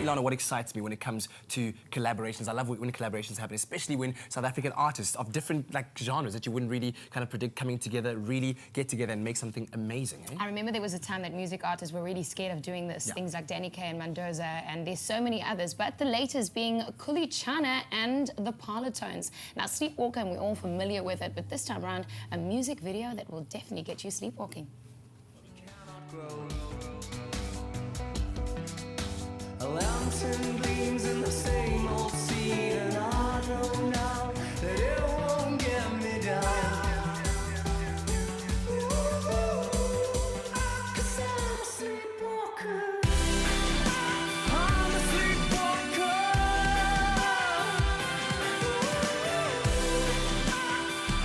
Ilana, what excites me when it comes to collaborations. I love when collaborations happen, especially when South African artists of different genres that you wouldn't really kind of predict coming together, really get together and make something amazing. Eh? I remember there was a time that music artists were really scared of doing this. Things like Danny Kaye and Mendoza, and there's so many others. But the latest being Khuli Chana and the Parlotones. Now, Sleepwalker, and we're all familiar with it, but this time around, a music video that will definitely get you sleepwalking. A lantern gleams in the same old sea, and I know now that it won't get me down. 'Cause I'm a sleepwalker. I'm a sleepwalker.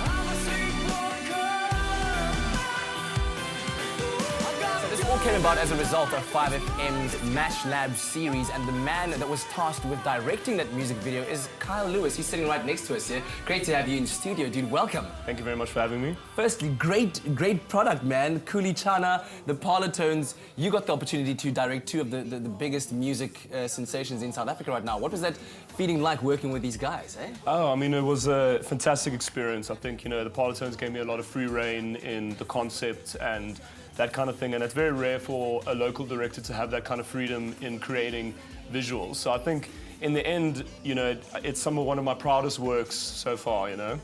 I'm a sleepwalker. This all came about as a result of 5FM's MASH Lab series, and the man that was tasked with directing that music video is Kyle Lewis. He's sitting right next to us here. Great to have you in studio, dude. Welcome. Thank you very much for having me. Firstly, great product, man. Khuli Chana, the Parlotones. You got the opportunity to direct two of the biggest music sensations in South Africa right now. What was that feeling like working with these guys, eh? Oh, I mean, it was a fantastic experience. I think, you know, the Parlotones gave me a lot of free rein in the concept and that kind of thing, and it's very rare for a local director to have that kind of freedom in creating visuals. So I think, in the end, you know, it's one of my proudest works so far, you know.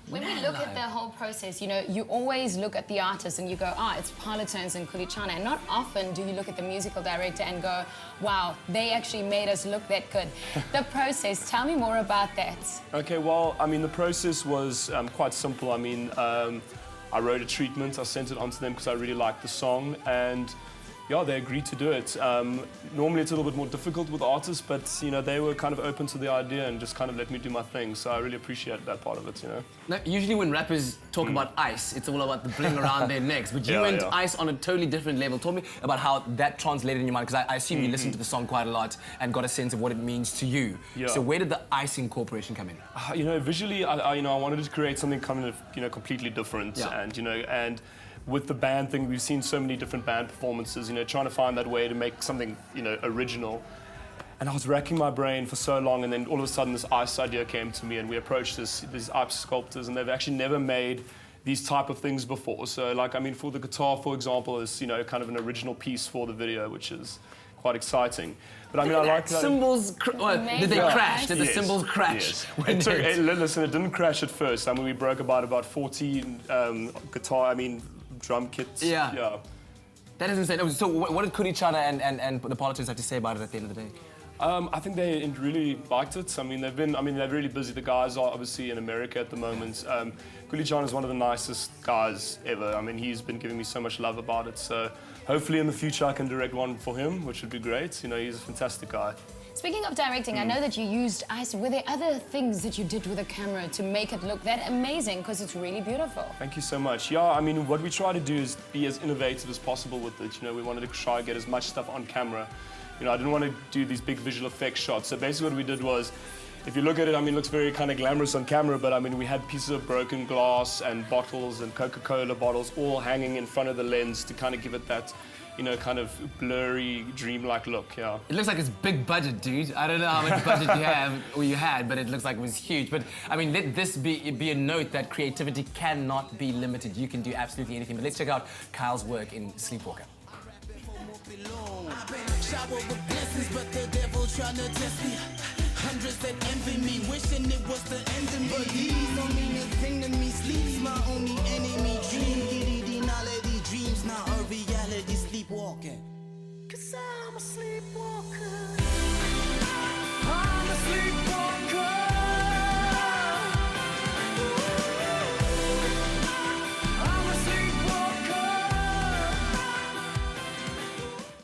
When we look at the whole process, you know, you always look at the artist and you go, it's Parlotones and Khuli Chana. And not often do you look at the musical director and go, wow, they actually made us look that good. The process, tell me more about that. Okay, well, I mean, the process was quite simple. I mean, I wrote a treatment, I sent it on to them because I really liked the song, and yeah, they agreed to do it. Normally it's a little bit more difficult with artists, but you know, they were kind of open to the idea and just kind of let me do my thing, so I really appreciate that part of it, you know. Now, usually when rappers talk about ice, it's all about the bling around their necks, but you went ice on a totally different level. Talk me about how that translated in your mind, because I assume you listened to the song quite a lot and got a sense of what it means to you. Yeah. So where did the ice incorporation come in? You know, visually, I wanted to create something kind of, you know, completely different, and, you know, and with the band thing, we've seen so many different band performances, you know, trying to find that way to make something, you know, original. And I was racking my brain for so long, and then all of a sudden this ice idea came to me, and we approached these ice sculptors, and they've actually never made these type of things before. So, like, I mean, for the guitar, for example, is, you know, kind of an original piece for the video, which is quite exciting. But I mean, I like that. Cymbals, did they crash? Did the cymbals crash? Yes. Listen, it didn't crash at first. I mean, we broke about 14 drum kits. Yeah. That is insane. So what did Khuli Chana and the Parlotones have to say about it at the end of the day? I think they really liked it. I mean, they're really busy. The guys are obviously in America at the moment. Khuli Chana is one of the nicest guys ever. I mean, he's been giving me so much love about it. So hopefully in the future I can direct one for him, which would be great. You know, he's a fantastic guy. Speaking of directing, I know that you used ice. Were there other things that you did with the camera to make it look that amazing? Because it's really beautiful. Thank you so much. Yeah, I mean, what we try to do is be as innovative as possible with it. You know, we wanted to try and get as much stuff on camera. You know, I didn't want to do these big visual effects shots. So basically what we did was, if you look at it, I mean, it looks very kind of glamorous on camera, but I mean, we had pieces of broken glass and bottles and Coca-Cola bottles all hanging in front of the lens to kind of give it that, you know, kind of blurry, dreamlike look, yeah. It looks like it's big budget, dude. I don't know how much budget you had, but it looks like it was huge. But I mean, let this be a note that creativity cannot be limited. You can do absolutely anything. But let's check out Kyle's work in Sleepwalker. Shower with blessings, but the devil trying to test me. Hundreds that envy me, wishing it was the end of me. But these don't mean a thing to me. Sleep's my only enemy. Dream, all of these dreams, not a reality. Sleepwalking. 'Cause I'm a sleepwalker. I'm a sleepwalker.